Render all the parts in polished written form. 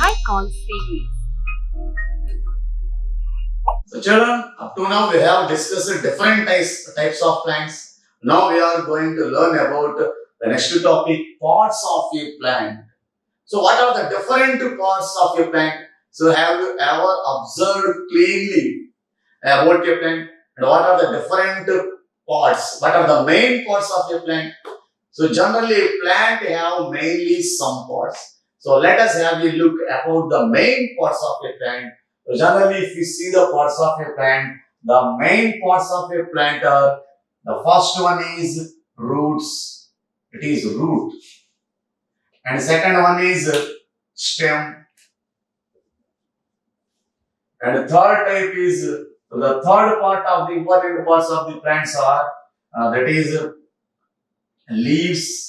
high call series. So children, up to now we have discussed different types of plants. Now we are going to learn about the next topic, parts of a plant. So what are the different parts of a plant? So have you ever observed cleanly about a plant and what are the different parts? What are the main parts of a plant? So generally a plant have mainly some parts. So let us have a look about the main parts of a plant. So generally if you see the parts of a plant, the main parts of a plant are, the first one is roots. It is root. And the second one is stem. And the third type is, the third part of the important parts of the plants are, that is leaves.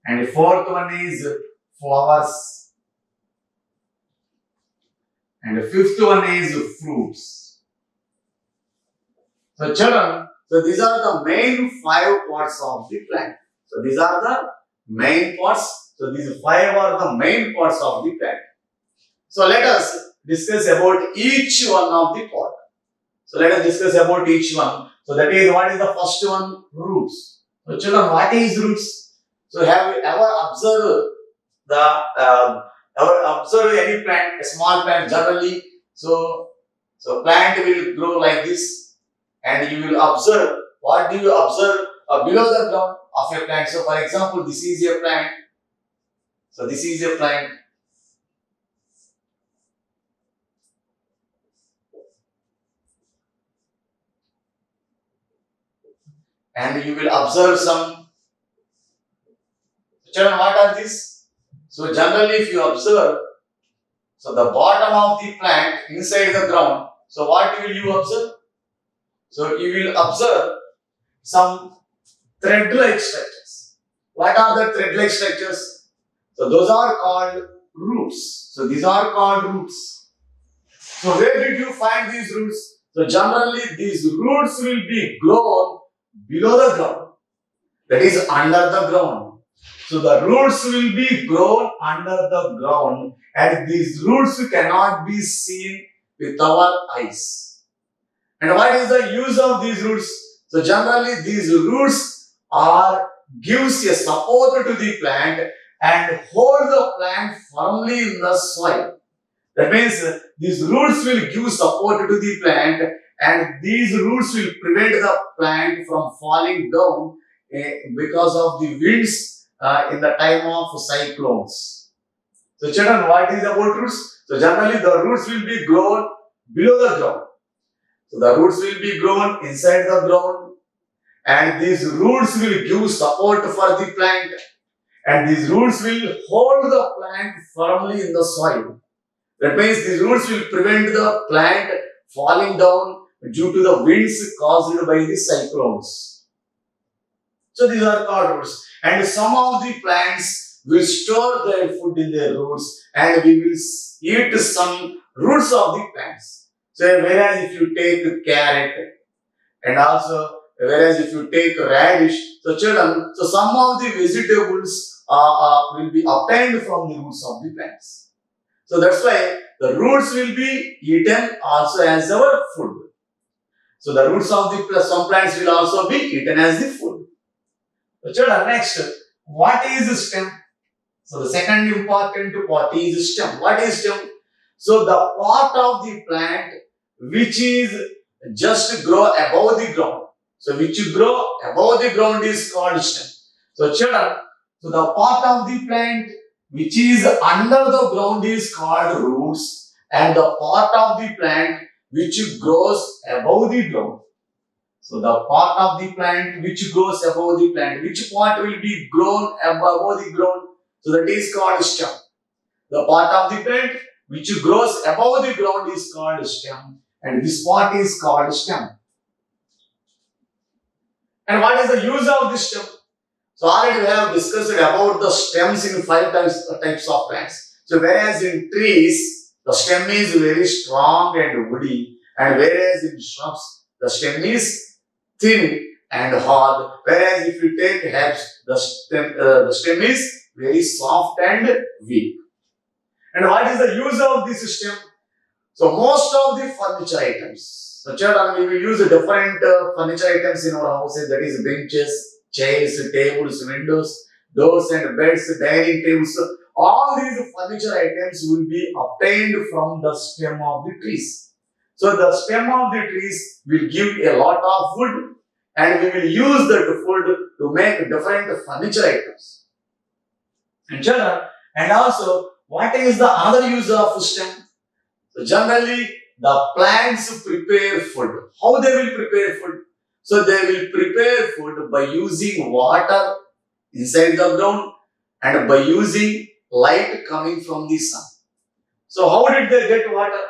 And the fourth one is flowers. And the fifth one is fruits. So children, so these are the main 5 parts of the plant. So these are the main parts. So these 5 are the main parts of the plant. So let us discuss about each one of the part. So let us discuss about each one. So that is, what is the first one? Roots. So children, what is roots? So have you ever observed any plant, a small plant generally? So plant will grow like this, and you will observe. What do you observe below the ground of a plant? So for example, this is a plant. So this is a plant. And you will observe some. Children, what are these? So generally if you observe, so the bottom of the plant inside the ground, so what will you observe? So you will observe some thread-like structures. What are the thread-like structures? So those are called roots. So these are called roots. So where did you find these roots? So generally these roots will be grown below the ground. That is under the ground. So the roots will be grown under the ground, and these roots cannot be seen with our eyes. And what is the use of these roots? So generally these roots gives a support to the plant and hold the plant firmly in the soil. That means these roots will give support to the plant, and these roots will prevent the plant from falling down because of the winds in the time of cyclones. So children, what is about roots? So generally the roots will be grown below the ground. So the roots will be grown inside the ground, and these roots will give support for the plant, and these roots will hold the plant firmly in the soil. That means these roots will prevent the plant falling down due to the winds caused by the cyclones. So these are called roots. And some of the plants will store their food in their roots, and we will eat some roots of the plants. So whereas if you take carrot, and also whereas if you take radish, so children, so some of the vegetables will be obtained from the roots of the plants. So that's why the roots will be eaten also as our food. So the roots of some plants will also be eaten as the food. So children, next, what is stem? So the second important part is stem. What is stem? So the part of the plant which is just grow above the ground. So which grow above the ground is called stem. So children, so the part of the plant which is under the ground is called roots, and the part of the plant which grows above the ground. So the part of the plant which grows above the plant, which part will be grown above the ground? So that is called stem. The part of the plant which grows above the ground is called stem, and this part is called stem. And what is the use of this stem? So already we have discussed about the stems in 5 types of plants. So whereas in trees, the stem is very strong and woody, and whereas in shrubs, the stem is thin and hard. Whereas if you take herbs, the stem is very soft and weak. And what is the use of this stem? So most of the furniture items. So children, we will use different furniture items in our houses. That is benches, chairs, tables, windows, doors and beds, dining tables. All these furniture items will be obtained from the stem of the trees. So the stem of the trees will give a lot of wood, and we will use that wood to make different furniture items. And children, and also, what is the other use of stem? So generally, the plants prepare food. How they will prepare food? So they will prepare food by using water inside the ground and by using light coming from the sun. So how did they get water?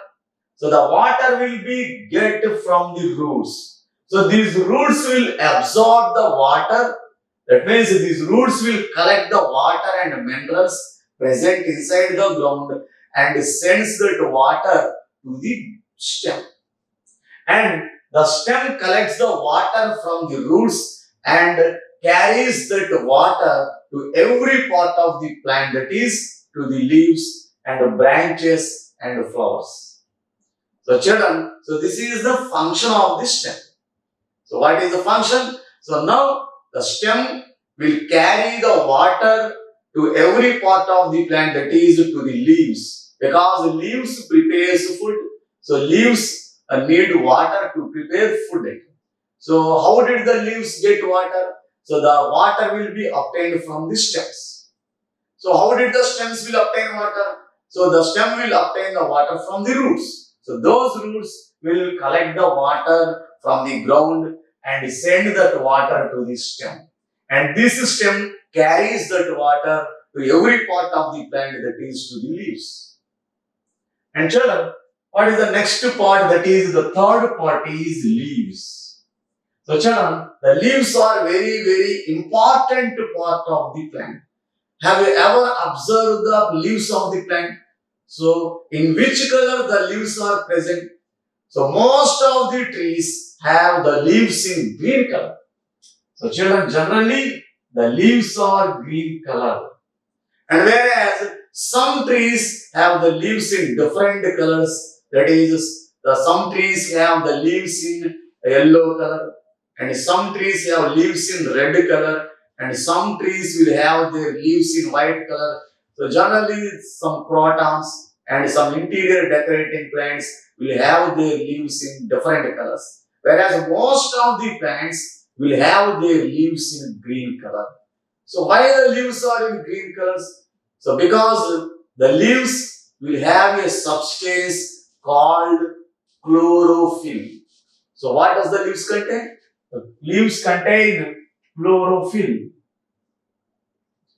So the water will be get from the roots. So these roots will absorb the water. That means these roots will collect the water and minerals present inside the ground and sends that water to the stem. And the stem collects the water from the roots and carries that water to every part of the plant, that is to the leaves and branches and flowers. So children, so this is the function of the stem. So what is the function? So now the stem will carry the water to every part of the plant, that is to the leaves, because the leaves prepares food. So leaves need water to prepare food. So how did the leaves get water? So the water will be obtained from the stems. So how did the stems will obtain water? So the stem will obtain the water from the roots. So those roots will collect the water from the ground and send that water to the stem. And this stem carries that water to every part of the plant, that is to the leaves. And children, what is the next part? That is the third part is leaves. So children, the leaves are very, very important part of the plant. Have you ever observed the leaves of the plant? So in which color the leaves are present? So most of the trees have the leaves in green color. So children, generally the leaves are green color. And whereas some trees have the leaves in different colors, that is, some trees have the leaves in yellow color, and some trees have leaves in red color, and some trees will have their leaves in white color. So generally some crotons and some interior decorating plants will have their leaves in different colors, whereas most of the plants will have their leaves in green color. So why the leaves are in green colors? So because the leaves will have a substance called chlorophyll. So what does the leaves contain? The leaves contain chlorophyll.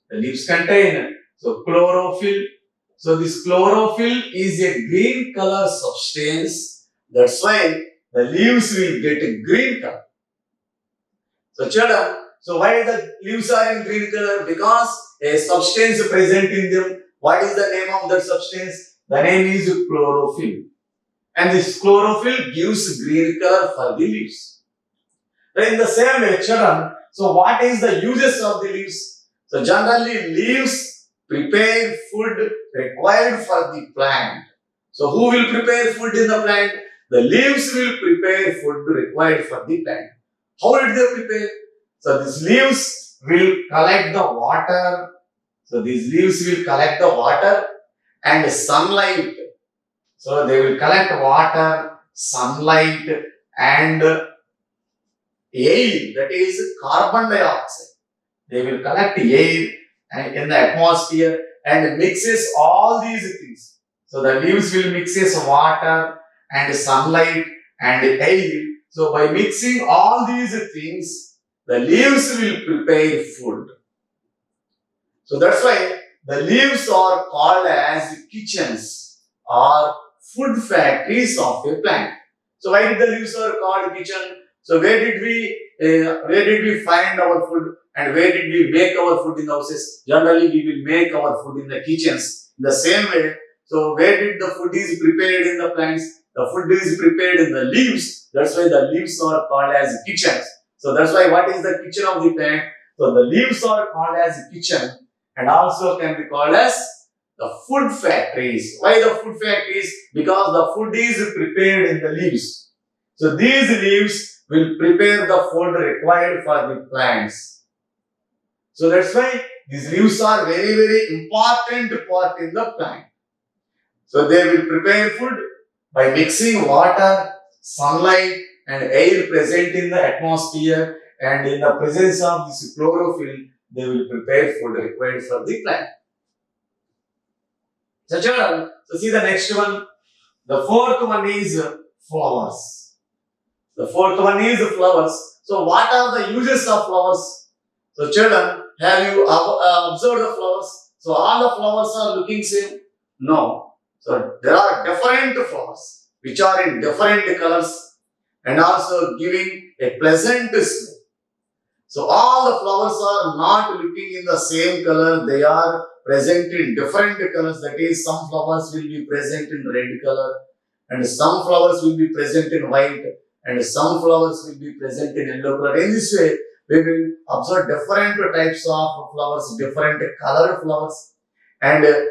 The leaves contain chlorophyll. So this chlorophyll is a green color substance. That's why the leaves will get a green color. So children, so why the leaves are in green color? Because a substance present in them. What is the name of that substance? The name is chlorophyll. And this chlorophyll gives green color for the leaves. Then in the same way, children, so what is the uses of the leaves? So generally leaves prepare food required for the plant. So who will prepare food in the plant? The leaves will prepare food required for the plant. How did they prepare? So these leaves will collect the water. So these leaves will collect the water and sunlight. So they will collect water, sunlight and air, that is carbon dioxide. They will collect air in the atmosphere and mixes all these things. So the leaves will mixes water and sunlight and air. So by mixing all these things, the leaves will prepare food. So that's why the leaves are called as kitchens or food factories of a plant. So why did the leaves are called kitchen? So where did we find our food and where did we make our food in the houses? Generally we will make our food in the kitchens. In the same way, so where did the food is prepared in the plants? The food is prepared in the leaves. That's why the leaves are called as kitchens. So that's why what is the kitchen of the plant? So the leaves are called as kitchen and also can be called as the food factories. Why the food factories? Because the food is prepared in the leaves. So these leaves will prepare the food required for the plants. So that's why these leaves are very, very important part in the plant. So they will prepare food by mixing water, sunlight and air present in the atmosphere, and in the presence of this chlorophyll, they will prepare food required for the plant. So children, so see the next one. The fourth one is flowers. The fourth one is flowers. So what are the uses of flowers? So children, have you observed the flowers? So all the flowers are looking same? No. So there are different flowers which are in different colors and also giving a pleasant smell. So all the flowers are not looking in the same color. They are present in different colors. That is, some flowers will be present in red color, and some flowers will be present in white, and some flowers will be present in yellow color. In this way, we will observe different types of flowers, different colored flowers, and they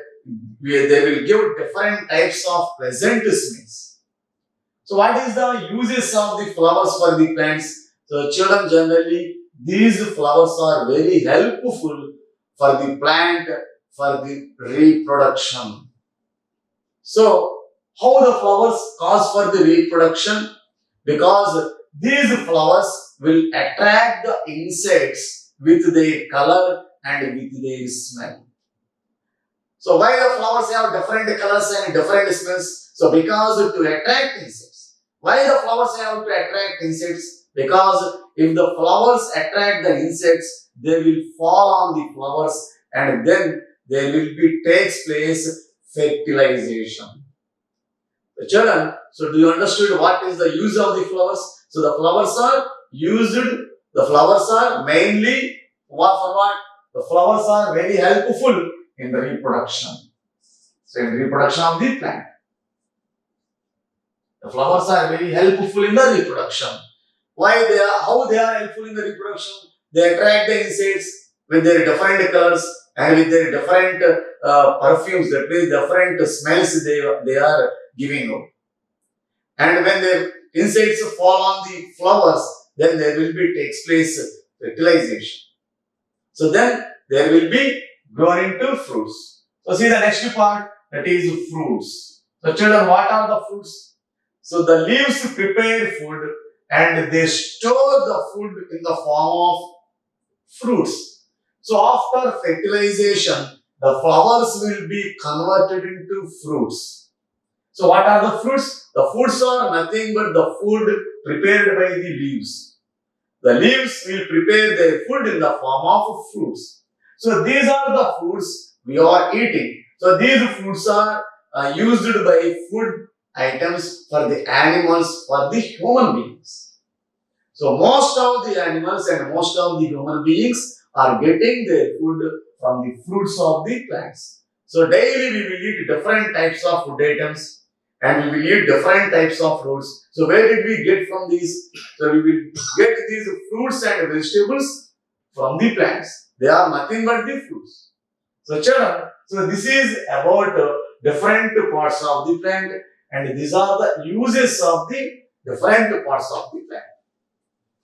will give different types of pleasant smells. So what is the uses of the flowers for the plants? So children, generally these flowers are very helpful for the plant for the reproduction. So how the flowers cause for the reproduction? Because these flowers will attract the insects with their color and with their smell. So why the flowers have different colors and different smells? So because to attract insects. Why the flowers have to attract insects? Because if the flowers attract the insects, they will fall on the flowers and then there will be takes place fertilization. The children, so do you understand what is the use of the flowers? So the flowers are used, the flowers are mainly what for what? The flowers are very helpful in the reproduction. So in reproduction of the plant. The flowers are very helpful in the reproduction. Why they are, how they are helpful in the reproduction? They attract the insects with their different colors and with their different perfumes, that means different smells they are giving out. And when the insects fall on the flowers, then there will be takes place fertilization. So then there will be grown into fruits. So see the next part, that is fruits. So children, what are the fruits? So the leaves prepare food and they store the food in the form of fruits. So after fertilization, the flowers will be converted into fruits. So what are the fruits? The fruits are nothing but the food prepared by the leaves. The leaves will prepare their food in the form of fruits. So these are the foods we are eating. So these foods are used by food items for the animals, for the human beings. So most of the animals and most of the human beings are getting their food from the fruits of the plants. So daily we will eat different types of food items and we will eat different types of fruits. So where did we get from these? So we will get these fruits and vegetables from the plants. They are nothing but the fruits. So children, so this is about different parts of the plant and these are the uses of the different parts of the plant.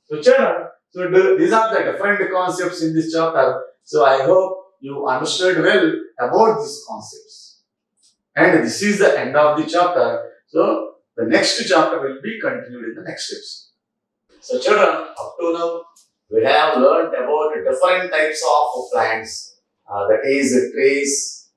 So children, so these are the different concepts in this chapter. So I hope you understood well about these concepts. And this is the end of the chapter. So the next chapter will be continued in the next episode. So children, up to now, we have learned about different types of plants. That is trees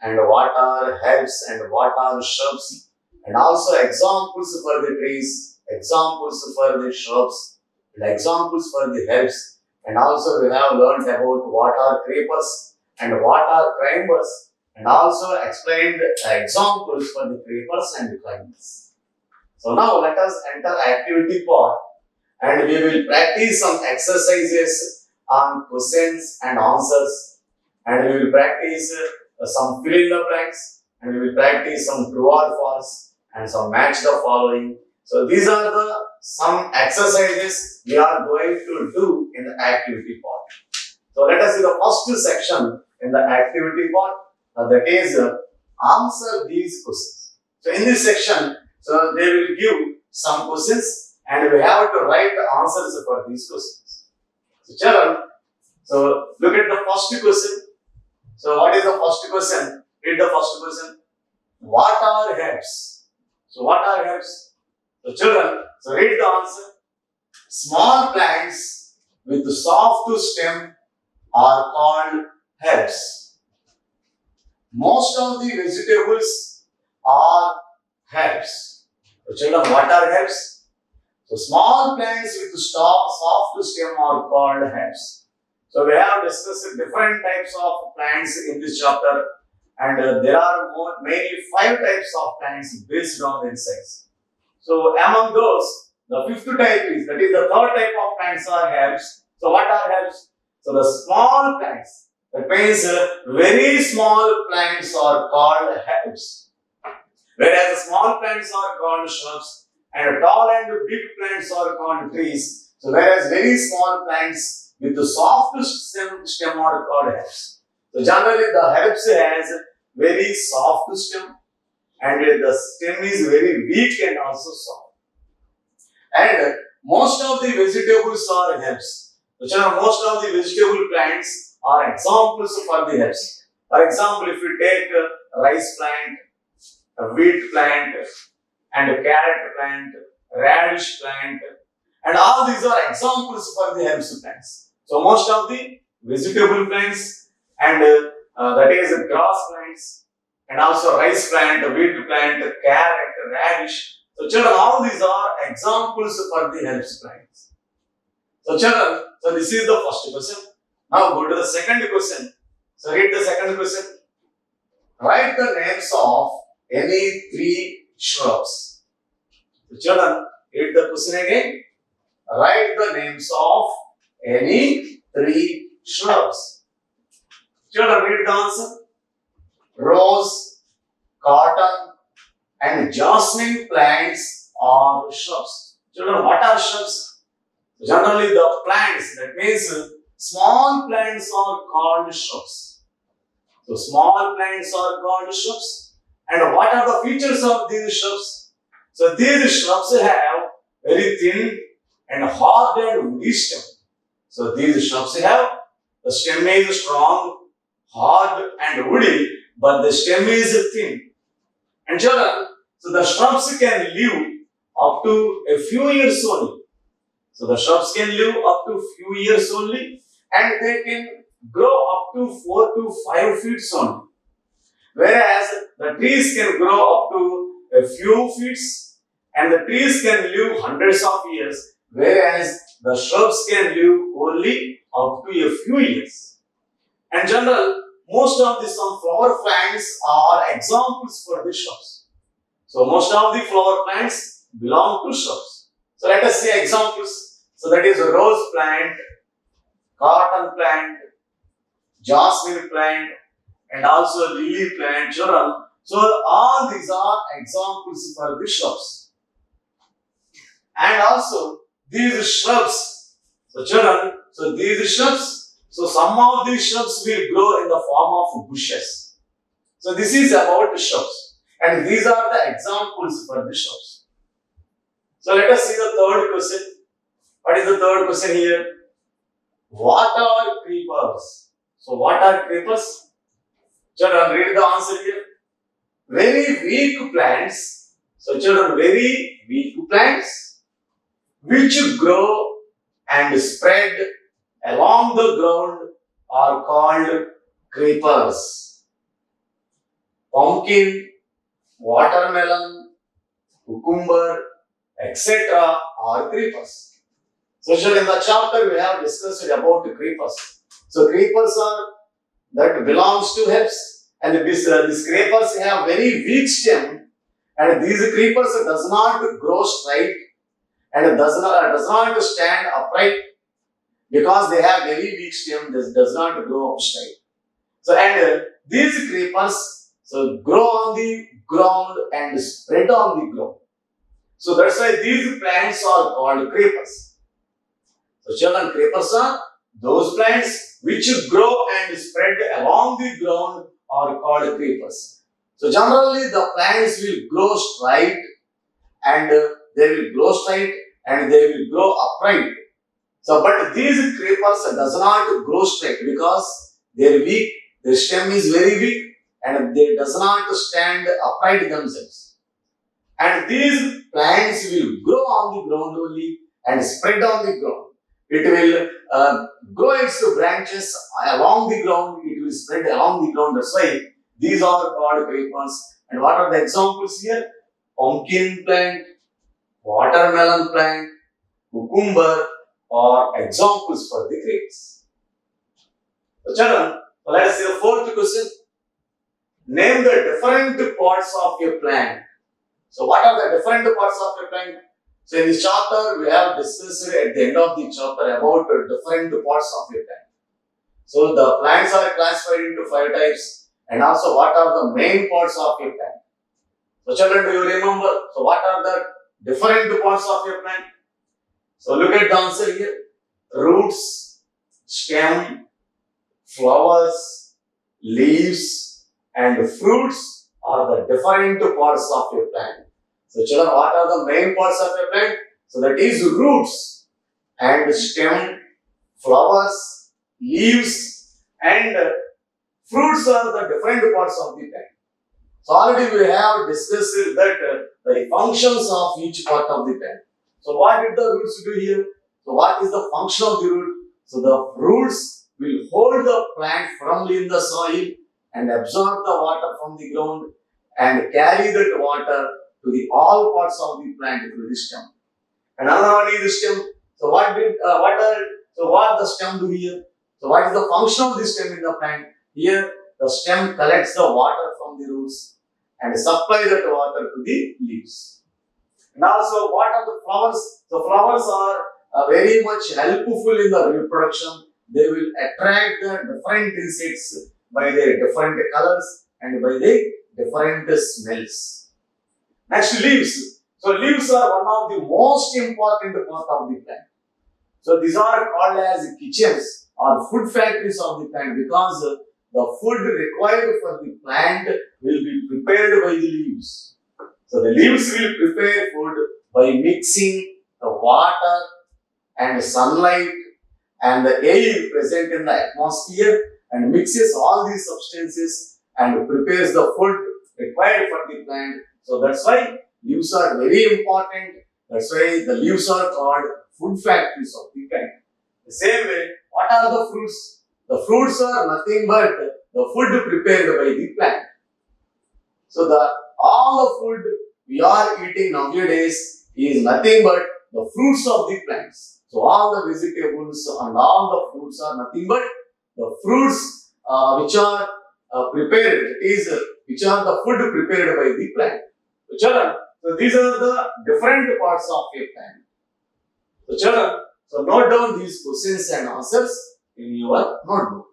and what are herbs and what are shrubs. And also examples for the trees, examples for the shrubs, and examples for the herbs. And also we have learned about what are creepers and what are climbers. And also explained examples for the creepers and the climbers. So now let us enter activity part and we will practice some exercises on questions and answers. And we will practice some fill in the blanks and we will practice some true or false and some match the following. So these are the some exercises we are going to do in the activity part. So let us see the first section in the activity part. that is answer these questions. So in this section, so they will give some questions and we have to write the answers for these questions. So children, so look at the first question. So what is the first question? Read the first question. What are herbs? So what are herbs? So children, so read the answer. Small plants with soft stem are called herbs. Most of the vegetables are herbs. So children, what are herbs? So small plants with soft stem are called herbs. So we have discussed different types of plants in this chapter, and there are mainly 5 types of plants based on insects. So among those, the fifth type is, that is the third type of plants are herbs. So what are herbs? So the small plants, that means very small plants are called herbs. Whereas the small plants are called shrubs and tall and big plants are called trees. So whereas very small plants with the soft stem are called herbs. So generally the herbs has very soft stem and the stem is very weak and also soft. And most of the vegetables are herbs. So most of the vegetable plants are examples for the herbs. For example, if you take a rice plant, a wheat plant, and a carrot plant, radish plant, and all these are examples for the herbs plants. So most of the vegetable plants and that is grass plants, and also rice plant, wheat plant, carrot, radish. So children, all these are examples for the herbs plants. So children, so this is the first question. Now go to the second question. So read the second question. Write the names of any 3 shrubs. So children, read the question again. Write the names of any 3 shrubs. Children, read the answer. Rose, cotton, and jasmine plants are shrubs. Children, what are shrubs? Generally, the plants, that means small plants are called shrubs. So, small plants are called shrubs. And what are the features of these shrubs? So, these shrubs have very thin and hard and woody stem. So, these shrubs have, the stem is strong, hard and woody, but the stem is thin. And children, so the shrubs can live up to a few years only. So the shrubs can live up to few years only, and they can grow up to 4 to 5 feet only. Whereas the trees can grow up to a few feet, and the trees can live hundreds of years, whereas the shrubs can live only up to a few years. And general, most of the some flower plants are examples for the shrubs. So most of the flower plants belong to shrubs. So let us see examples. So that is a rose plant, cotton plant, jasmine plant, and also lily plant, children. So all these are examples for the shrubs. And also these shrubs, so children, so these shrubs, so some of these shrubs will grow in the form of bushes. So this is about shrubs, and these are the examples for the shrubs. So let us see the third question. What is the third question here? What are creepers? So what are creepers? Children, read the answer here. Very weak plants. So children, very weak plants which grow and spread along the ground are called creepers. Pumpkin, watermelon, cucumber, etc. are creepers. So in the chapter we have discussed about creepers. So creepers are that belongs to herbs, and these creepers have very weak stem, and these creepers does not grow straight and does not stand upright because they have very weak stem. This does not grow up straight. So and these creepers so grow on the ground and spread on the ground. So that's why these plants are called creepers. So children, creepers are those plants which grow and spread along the ground are called creepers. So generally the plants will grow straight and they will grow straight and they will grow upright. So but these creepers does not grow straight because they are weak, their stem is very weak and they does not stand upright themselves. And these plants will grow on the ground only and spread on the ground. It will grow its branches along the ground, it will spread along the ground. That's why these are called creepers. And what are the examples here? Pumpkin plant, watermelon plant, cucumber are examples for the grapes. So children, let us see the fourth question. Name the different parts of a plant. So what are the different parts of a plant? So in this chapter, we have discussed at the end of the chapter about different parts of a plant. So the plants are classified into 5 types and also what are the main parts of a plant. So children, do you remember? So what are the different parts of a plant? So look at the answer here. Roots, stem, flowers, leaves and fruits are the different parts of a plant. So children, what are the main parts of a plant? So that is roots and stem, flowers, leaves and fruits are the different parts of the plant. So already we have discussed that the functions of each part of the plant. So what did the roots do here? So what is the function of the root? So the roots will hold the plant firmly in the soil and absorb the water from the ground and carry that water to the all parts of the plant through the stem. And another one is the stem. So what the stem do here? So what is the function of the stem in the plant? Here the stem collects the water from the roots and supply that water to the leaves. And also what are the flowers? The flowers are very much helpful in the reproduction. They will attract the different insects by their different colors and by their different smells. Next, leaves. So leaves are one of the most important part of the plant. So these are called as kitchens or food factories of the plant because the food required for the plant will be prepared by the leaves. So the leaves will prepare food by mixing the water and sunlight and the air present in the atmosphere and mixes all these substances and prepares the food required for the plant. So that's why leaves are very important. That's why the leaves are called food factories of the plant. The same way, what are the fruits? The fruits are nothing but the food prepared by the plant. So all the food we are eating nowadays is nothing but the fruits of the plants. So all the vegetables and all the fruits are nothing but the fruits which are prepared, which are the food prepared by the plant. So children, so these are the different parts of a plant. So children, so note down these questions and answers in your notebook.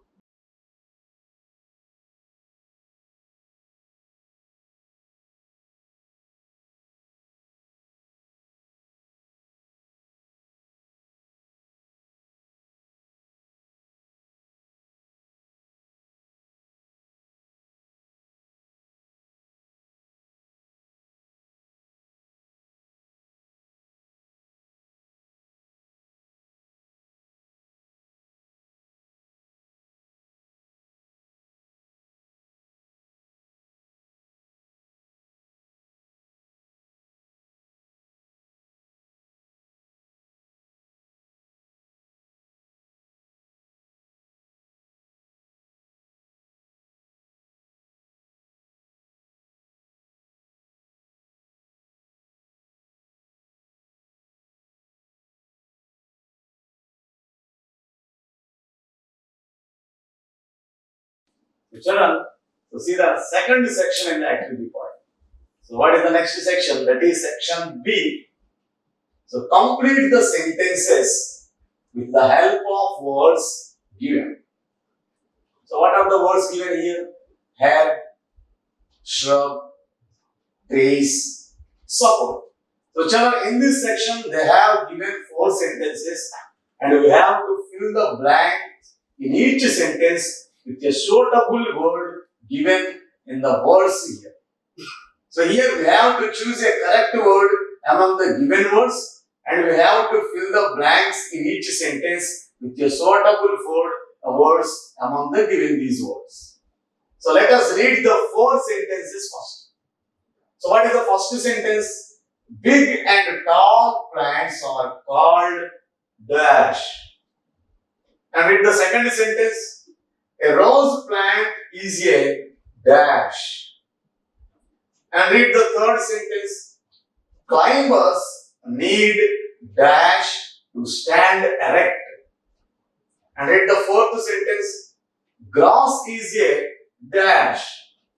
So children, so see the second section in the activity part. So what is the next section? That is section B. So complete the sentences with the help of words given. So what are the words given here? Herb, shrub, trees, support. So children, in this section they have given 4 sentences and we have to fill the blank in each sentence with a suitable word given in the words here. So here we have to choose a correct word among the given words and we have to fill the blanks in each sentence with a suitable words among the given these words. So let us read the 4 sentences first. So what is the first sentence? Big and tall plants are called dash. And read the second sentence. A rose plant is a dash. And read the third sentence. Climbers need dash to stand erect. And read the fourth sentence. Grass is a dash.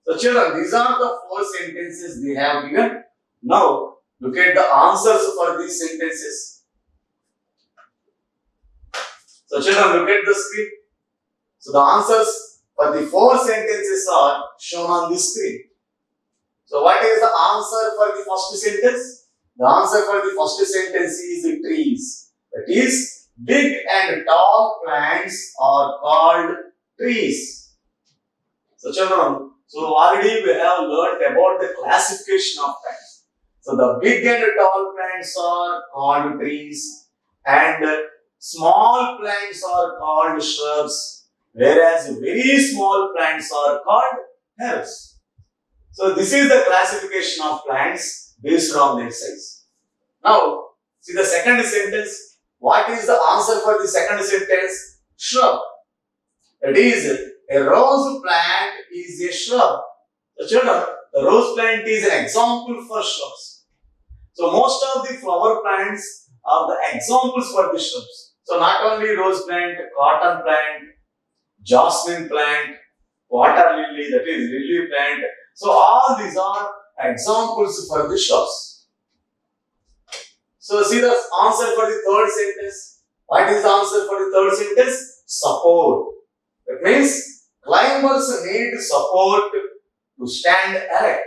So children, these are the 4 sentences they have given. Now, look at the answers for these sentences. So children, look at the screen. So the answers for the 4 sentences are shown on the screen. So what is the answer for the first sentence? The answer for the first sentence is trees. That is, big and tall plants are called trees. So children, already we have learned about the classification of plants. So the big and tall plants are called trees and small plants are called shrubs, whereas very small plants are called herbs. So this is the classification of plants based on their size. Now, see the second sentence. What is the answer for the second sentence? Shrub. That is, a rose plant is a shrub. So children, the rose plant is an example for shrubs. So most of the flower plants are the examples for the shrubs. So not only rose plant, cotton plant, jasmine plant, water lily, that is lily plant. So all these are examples for the shrubs. So see the answer for the third sentence. What is the answer for the third sentence? Support. That means climbers need support to stand erect.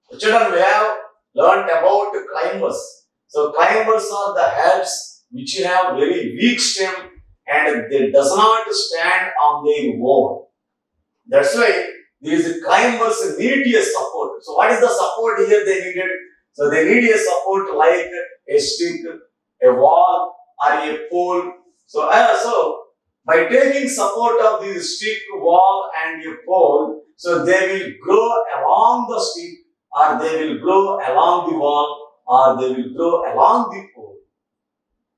So children, we have learnt about climbers. So climbers are the herbs which have very weak stem and they does not stand on their own. That's why these climbers need a support. So what is the support here they needed? So they need a support like a stick, a wall or a pole. So by taking support of this stick, wall and a pole, so they will grow along the stick or they will grow along the wall or they will grow along the pole.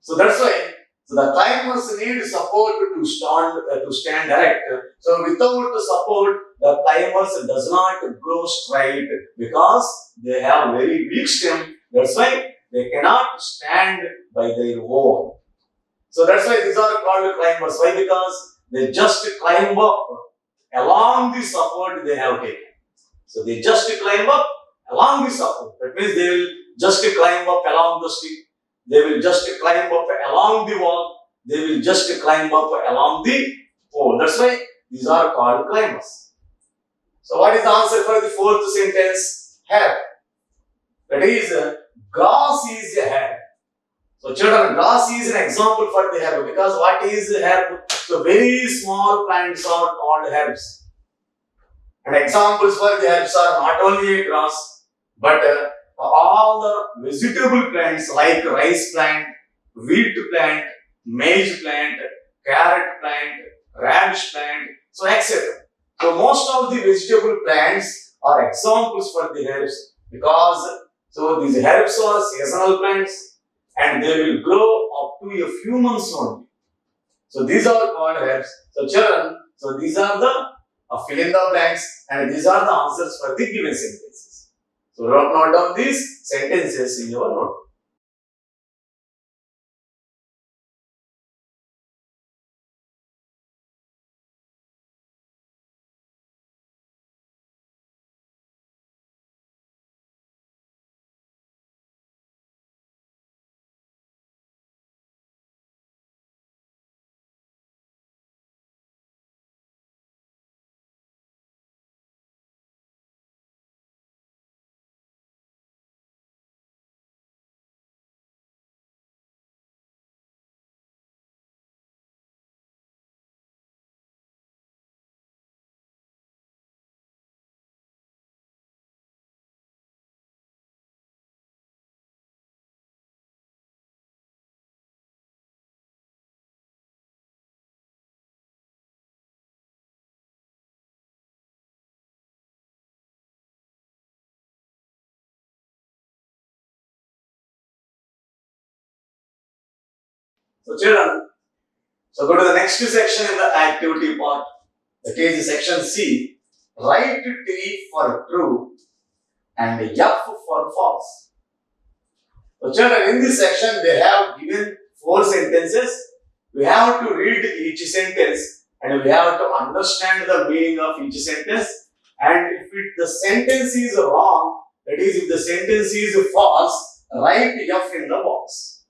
So that's why the climbers need support to stand erect. So without support, the climbers does not grow straight because they have very weak stem. That's why they cannot stand by their own. So that's why these are called climbers. Why? Because they just climb up along the support they have taken. So they just climb up along the support. That means they will just climb up along the stick. They will just climb up along the wall. They will just climb up along the pole. That's why these are called climbers. So what is the answer for the fourth sentence? Herb. That is, grass is a herb. So children, grass is an example for the herb because what is herb? So very small plants are called herbs. And examples for the herbs are not only grass, but all the vegetable plants like rice plant, wheat plant, maize plant, carrot plant, radish plant, so etc. So most of the vegetable plants are examples for the herbs because these herbs are seasonal plants and they will grow up to a few months only. So these are called herbs. So children, these are the fill in the blanks and these are the answers for the given sentences. So note down these sentences in your notebook. So children, so go to the next section in the activity part. That is section C. Write T for true and F for false. So children, in this section they have given 4 sentences. We have to read each sentence and we have to understand the meaning of each sentence. And if the sentence is wrong, that is if the sentence is false, write F in the box.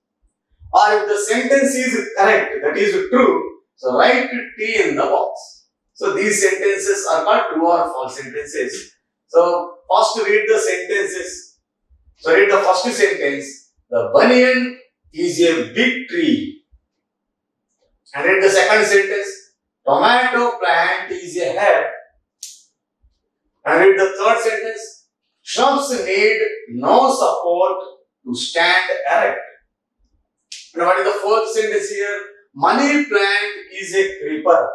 Or if the sentence is correct, that is true, so write T in the box. So these sentences are called true or false sentences. So first read the sentences. So read the first sentence. The banyan is a big tree. And read the second sentence. Tomato plant is a herb. And read the third sentence. Shrubs need no support to stand erect. And what is the fourth sentence here? Money plant is a creeper.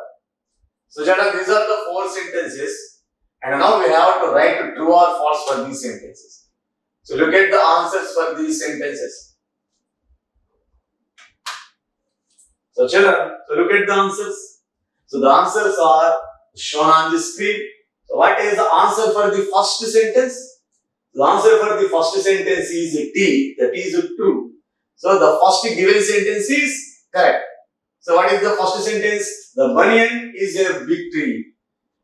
So children, these are the 4 sentences. And now we have to write true or false for these sentences. So look at the answers for these sentences. So children, so look at the answers. So the answers are shown on the screen. So what is the answer for the first sentence? The answer for the first sentence is T, that is true. So the first given sentence is correct. So what is the first sentence? The banyan is a big tree.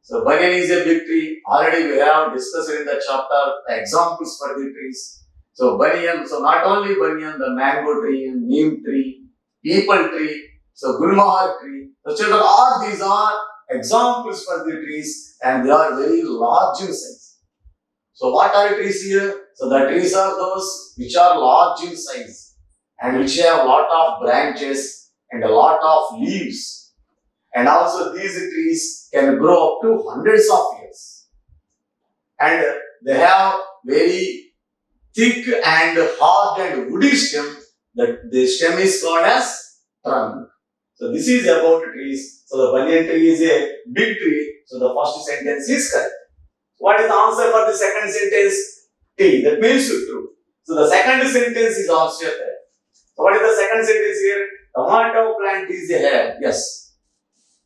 So banyan is a big tree. Already we have discussed in the chapter the examples for the trees. So banyan, so not only banyan, the mango tree, neem tree, peepal tree, so gulmohar tree. So children, all these are examples for the trees and they are very large in size. So what are trees here? So the trees are those which are large in size and which have a lot of branches and a lot of leaves. And also these trees can grow up to hundreds of years. And they have very thick and hard and woody stem. That the stem is called as trunk. So this is about trees. So the banyan tree is a big tree. So the first sentence is correct. What is the answer for the second sentence? T. That means true. So the second sentence is also correct. So what is the second sentence here? Tomato plant is a herb. Yes.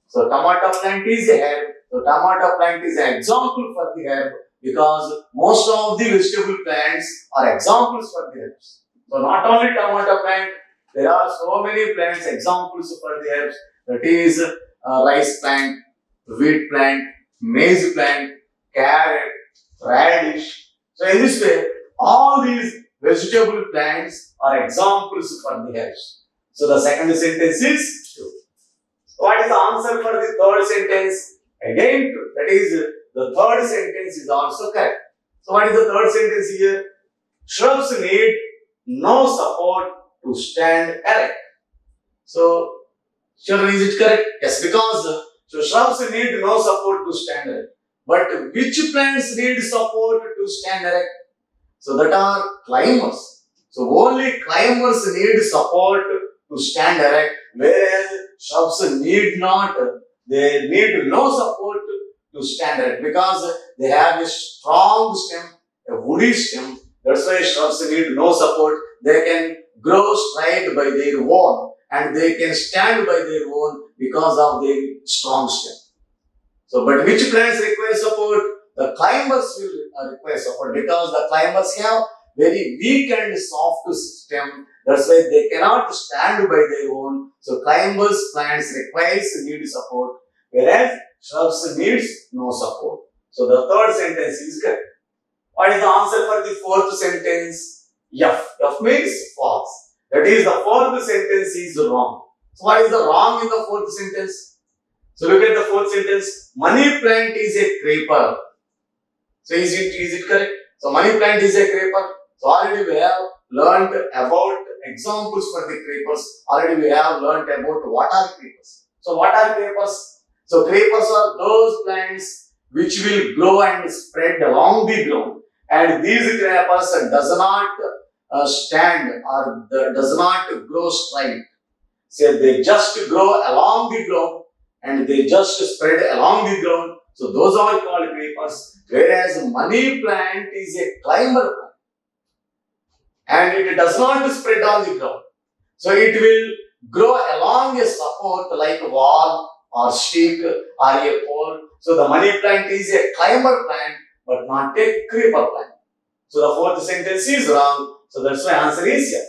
So tomato plant is a herb. So tomato plant is an example for the herb because most of the vegetable plants are examples for the herbs. So not only tomato plant, there are so many plants examples for the herbs. That is rice plant, wheat plant, maize plant, carrot, radish. So in this way, all these vegetable plants are examples for the herbs. So the second sentence is true. What is the answer for the third sentence? Again true. That is, the third sentence is also correct. So what is the third sentence here? Shrubs need no support to stand erect. So, children, is it correct? Yes, because so shrubs need no support to stand erect. But which plants need support to stand erect? So that are climbers. So only climbers need support to stand erect, whereas shrubs need not. They need no support to stand erect because they have a strong stem, a woody stem. That's why shrubs need no support. They can grow straight by their own and they can stand by their own because of their strong stem. So, but which plants require support? The climbers will require support because the climbers have very weak and soft stem. That's why they cannot stand by their own. So, climbers plants need support, whereas shrubs needs no support. So, the third sentence is correct. What is the answer for the fourth sentence? F. F means false. That is, the fourth sentence is wrong. So, what is the wrong in the fourth sentence? So, look at the fourth sentence. Money plant is a creeper. So, is it correct? So, money plant is a creeper. So, already we have learned about examples for the creepers. Already we have learned about what are creepers. So, what are creepers? So, creepers are those plants which will grow and spread along the ground. And these creepers does not stand or does not grow straight. So, they just grow along the ground and they just spread along the ground. So, those are called creepers. Whereas money plant is a climber plant and it does not spread on the ground. So, it will grow along a support like a wall or stick or a pole. So the money plant is a climber plant but not a creeper plant. So the fourth sentence is wrong. So that's why answer is yes.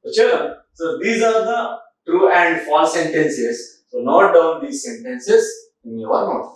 So children, so these are the true and false sentences. So note down these sentences in your note.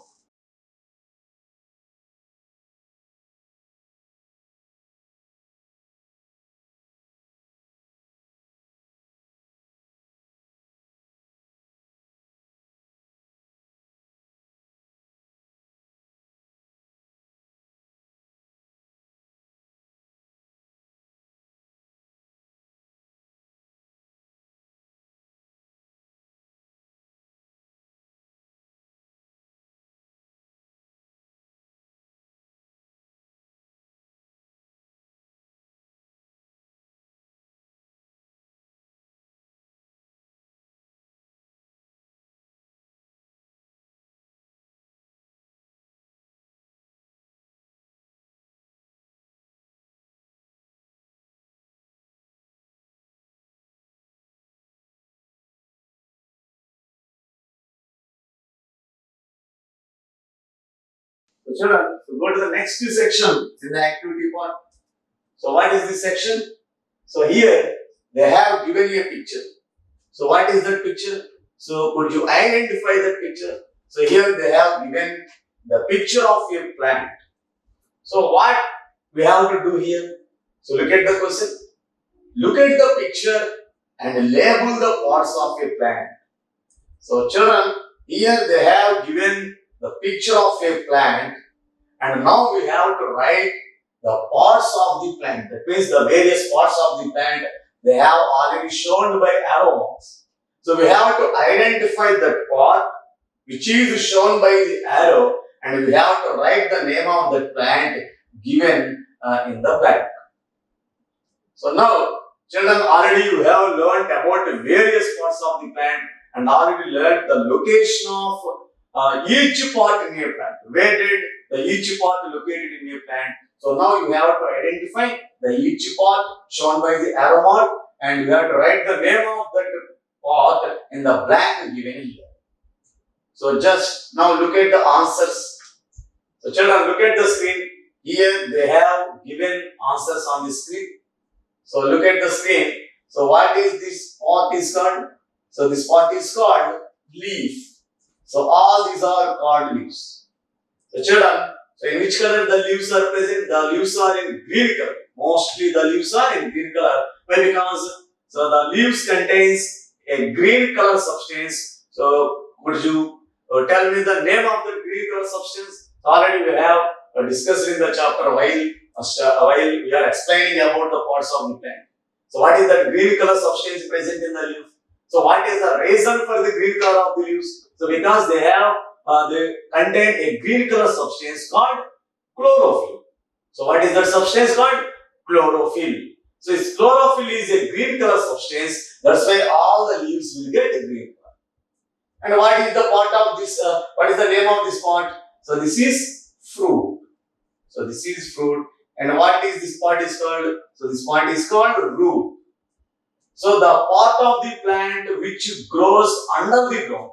So children, so go to the next section in the activity part. So what is this section? So here they have given you a picture. So what is that picture? So could you identify that picture? So here they have given the picture of a plant. So what we have to do here? So look at the question. Look at the picture and label the parts of a plant. So children, here they have given the picture of a plant and now we have to write the parts of the plant. That means the various parts of the plant they have already shown by arrow marks. So we have to identify that part which is shown by the arrow and we have to write the name of the plant given in the blank. So now children, already you have learned about the various parts of the plant and already learned the location of each part in a plant. Where did the each part located in a plant? So now you have to identify the each part shown by the arrow mark and you have to write the name of that part in the blank given here. So just now look at the answers. So children, look at the screen. Here they have given answers on the screen. So look at the screen. So what is this part is called? So this part is called leaf. So all these are called leaves. So children, so in which color the leaves are present? The leaves are in green color. Mostly the leaves are in green color. Why? Because so the leaves contains a green color substance. So could you tell me the name of the green color substance? Already we have discussed in the chapter while we are explaining about the parts of the plant. So what is the green color substance present in the leaf? So what is the reason for the green color of the leaves? So because they contain a green color substance called chlorophyll. So what is that substance called? Chlorophyll. So its chlorophyll is a green color substance. That's why all the leaves will get a green color. And what is the part of this? What is the name of this part? So this is fruit. So this is fruit. And what is this part is called? So this part is called root. So the part of the plant which grows under the ground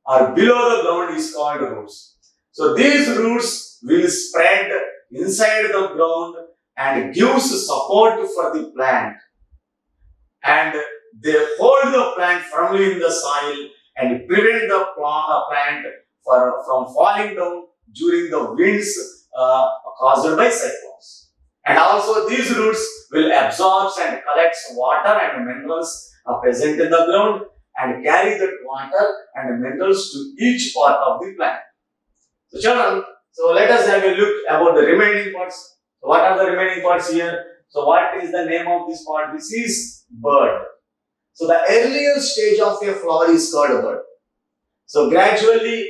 or below the ground is called roots. So these roots will spread inside the ground and gives support for the plant. And they hold the plant firmly in the soil and prevent the plant from falling down during the winds caused by cyclones. And also these roots will absorb and collect water and minerals present in the ground and carry that water and minerals to each part of the plant. So children, so let us have a look about the remaining parts. So what are the remaining parts here? So what is the name of this part? This is bud. So the earlier stage of a flower is called a bud. So gradually,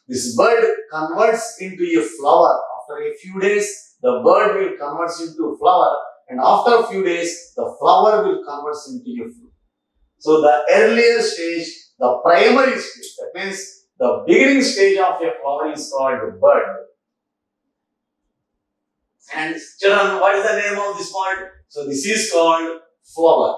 this bud converts into a flower. After a few days, the bud will convert into a flower, and after a few days, the flower will convert into a fruit. So the earlier stage, the primary stage, that means the beginning stage of a flower is called bud. And children, what is the name of this part? So this is called flower.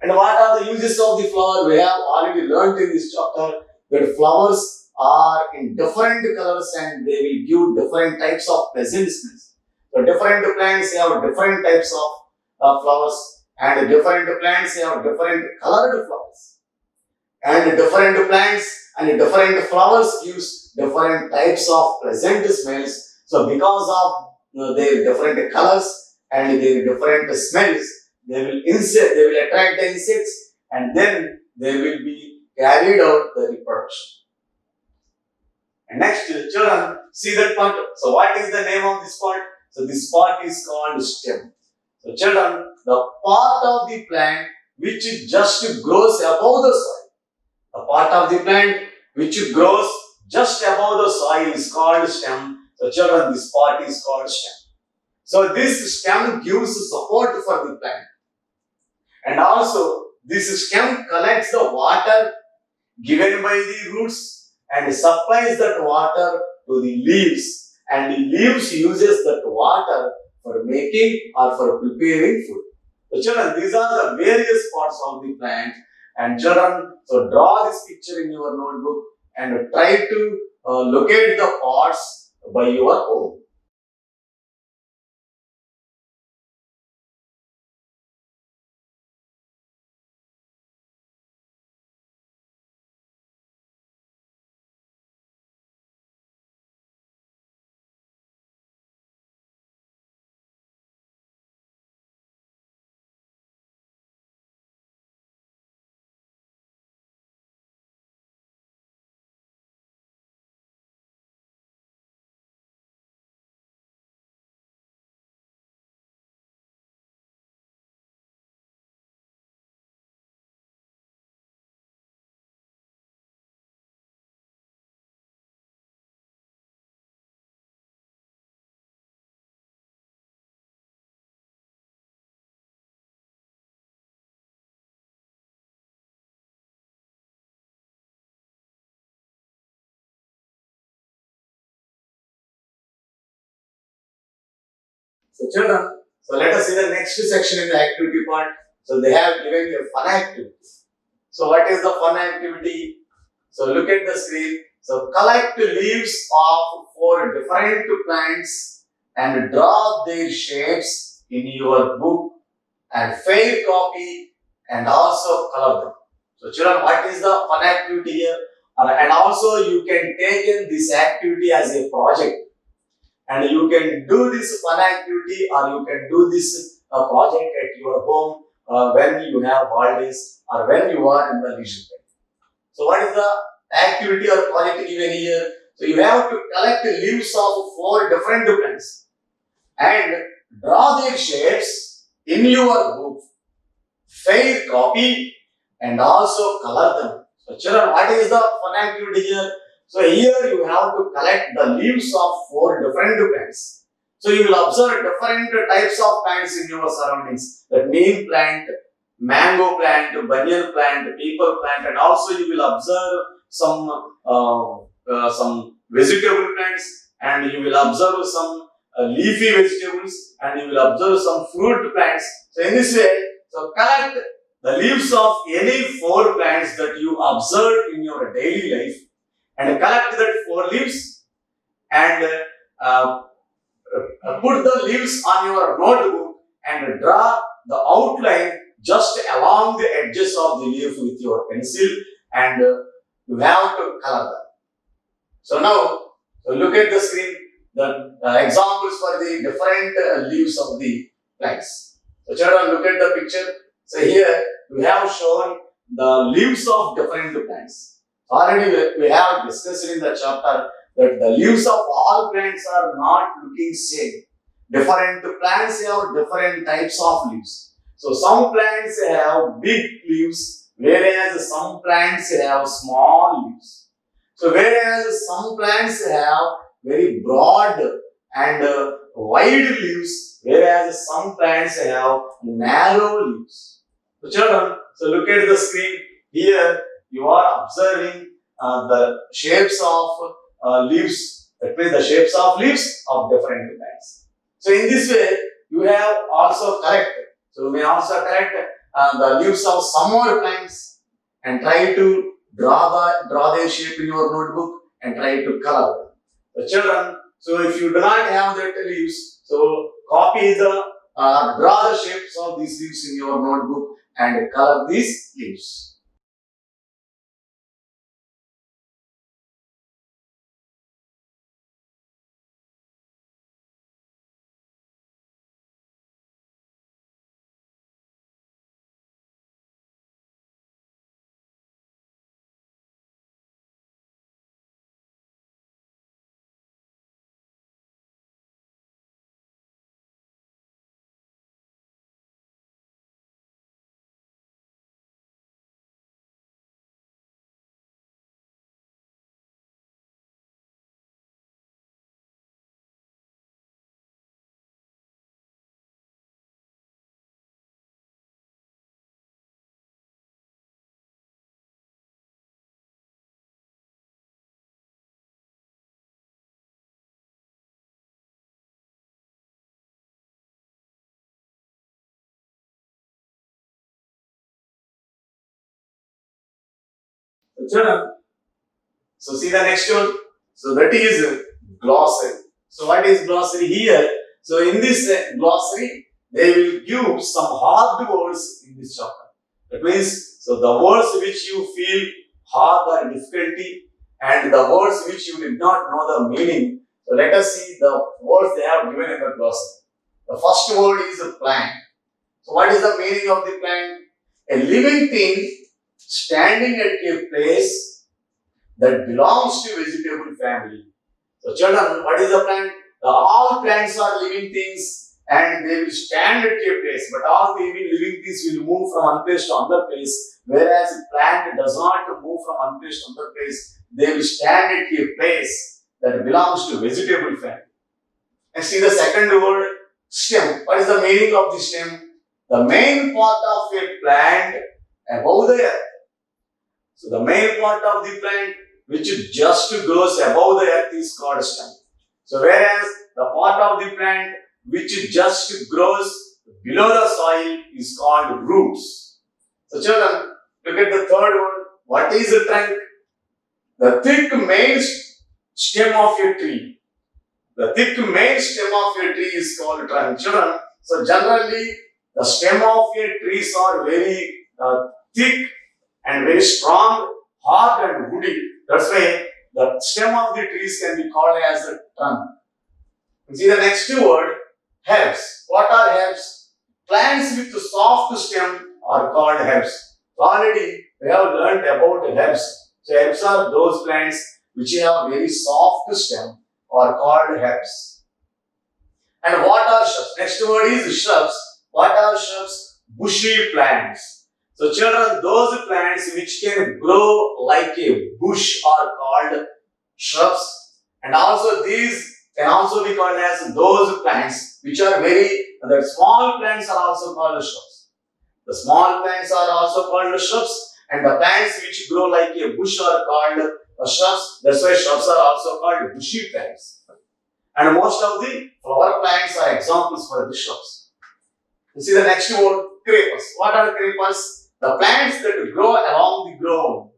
And what are the uses of the flower? We have already learnt in this chapter that flowers are in different colors and they will give different types of pleasant smells. So different plants have different types of flowers, and different plants have different colored flowers. And different plants and different flowers gives different types of pleasant smells. So because of their different colors and their different smells, they will attract the insects, and then they will be carried out the reproduction. And next, children, see that part. So what is the name of this part? So this part is called stem. So children, the part of the plant which just grows above the soil. The part of the plant which grows just above the soil is called stem. So children, this part is called stem. So this stem gives support for the plant. And also, this stem collects the water given by the roots and supplies that water to the leaves. And the leaves uses that water for making or for preparing food. So children, these are the various parts of the plant. And children, so draw this picture in your notebook and try to locate the parts by your own. So children, so let us see the next section in the activity part. So they have given you a fun activity. So what is the fun activity? So look at the screen. So collect leaves of 4 different plants and draw their shapes in your book and fair copy and also color them. So children, what is the fun activity here? And also you can take in this activity as a project. And you can do this fun activity or you can do this project at your home when you have holidays or when you are in the leisure time. So what is the activity or project given here? So you have to collect leaves of 4 different plants and draw their shapes in your book, fair copy and also color them. So children, what is the fun activity here? So here you have to collect the leaves of 4 different plants. So you will observe different types of plants in your surroundings. The neem plant, mango plant, banyan plant, peepal plant, and also you will observe some vegetable plants, and you will observe some leafy vegetables, and you will observe some fruit plants. So in this way, so collect the leaves of any 4 plants that you observe in your daily life, and collect that 4 leaves and put the leaves on your notebook and draw the outline just along the edges of the leaf with your pencil, and you have to color them. So now, so look at the screen, the examples for the different leaves of the plants. So children, look at the picture. So here we have shown the leaves of different plants. Already we have discussed in the chapter that the leaves of all plants are not looking same. Different plants have different types of leaves. So some plants have big leaves, whereas some plants have small leaves. So whereas some plants have very broad and wide leaves, whereas some plants have narrow leaves. So children, so look at the screen. Here you are observing the shapes of leaves. That means the shapes of leaves of different plants. So in this way, you have also correct. So you may also correct the leaves of some more plants and try to draw their shape in your notebook and try to color them. The children, so if you do not have that leaves, so copy the draw the shapes of these leaves in your notebook and color these leaves. So children, so see the next one. So that is glossary. So what is glossary here? So in this glossary, they will give some hard words in this chapter. That means, so the words which you feel hard or difficulty and the words which you did not know the meaning. So let us see the words they have given in the glossary. The first word is a plant. So what is the meaning of the plant? A living thing standing at a place that belongs to vegetable family. So children, what is the plant? All plants are living things and they will stand at a place, but all the living things will move from one place to another place, whereas plant does not move from one place to another place. They will stand at a place that belongs to vegetable family. And see the second word, stem. What is the meaning of the stem? The main part of a plant above the earth. So the main part of the plant which just grows above the earth is called stem. So whereas the part of the plant which just grows below the soil is called roots. So children, look at the third one. What is the trunk? The thick main stem of a tree. The thick main stem of a tree is called trunk. Children, so generally the stem of a trees are very thick and very strong, hard and woody. That's why the stem of the trees can be called as the trunk. See the next word, herbs. What are herbs? Plants with soft stem are called herbs. Already we have learnt about herbs. So herbs are those plants which have very soft stem are called herbs. And what are shrubs? Next word is shrubs. What are shrubs? Bushy plants. So children, those plants which can grow like a bush are called shrubs. And also these can also be called as those plants which are the small plants are also called shrubs. The small plants are also called shrubs and the plants which grow like a bush are called shrubs. That's why shrubs are also called bushy plants. And most of the flower plants are examples for the shrubs. You see the next word, creepers. What are creepers? The plants that grow along the ground.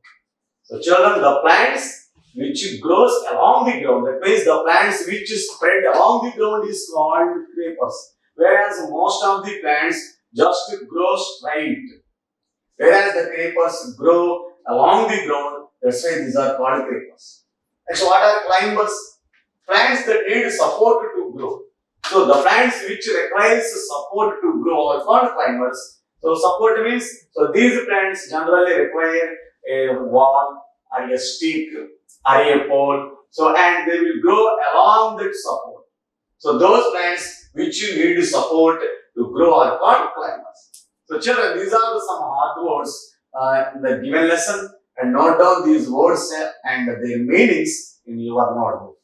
So children, the plants which grows along the ground, that means the plants which spread along the ground is called creepers. Whereas most of the plants just grow straight. Whereas the creepers grow along the ground, that's why these are called creepers. Next, what are climbers? Plants that need support to grow. So the plants which requires support to grow are called climbers. So support means, so these plants generally require a wall or a stick or a pole. So and they will grow along that support. So those plants which you need support to grow are called climbers. So children, these are some hard words in the given lesson and note down these words and their meanings in your notebook.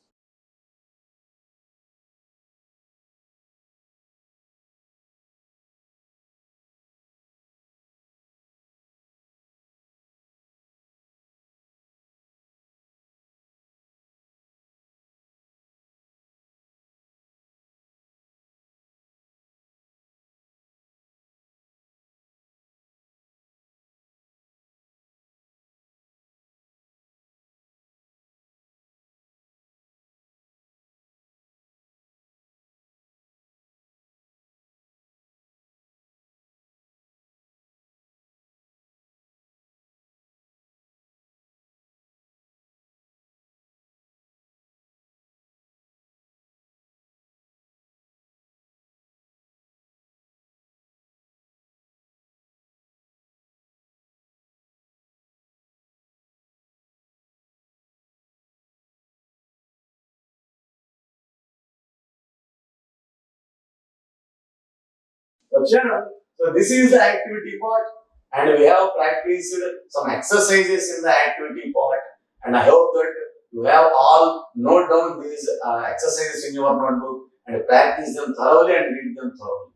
children, so this is the activity part, and we have practiced some exercises in the activity part, and I hope that you have all note down these exercises in your notebook and practice them thoroughly and read them thoroughly.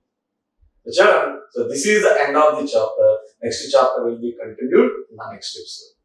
So children, so this is the end of the chapter. Next chapter will be continued in the next episode.